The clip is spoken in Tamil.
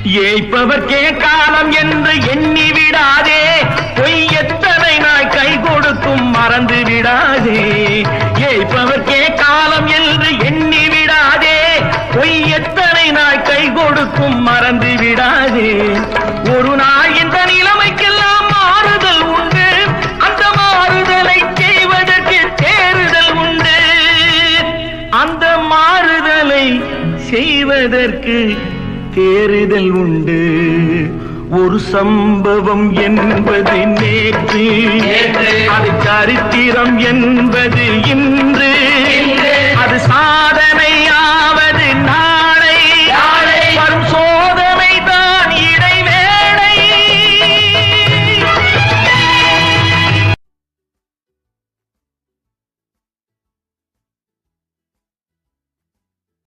ஏய்ப்பவர்க்கே காலம் என்று எண்ணி விடாதே, பொய் எத்தனை நாய் கை கொடுக்கும் மறந்து விடாதே. ஏய்ப்பவர்க்கே காலம் என்று எண்ணி விடாதே, பொய் எத்தனை நாய் கை கொடுக்கும் மறந்து விடாதே. ஒரு நாள் இந்த நிலைமைக்கெல்லாம் மாறுதல் உண்டு, அந்த மாறுதலை செய்வதற்கு தேறுதல் உண்டு. அந்த மாறுதலை செய்வதற்கு தேறுதல் உண்டு. ஒரு சம்பவம் என்பது நேற்று, அது சரித்திரம் என்பது இன்று.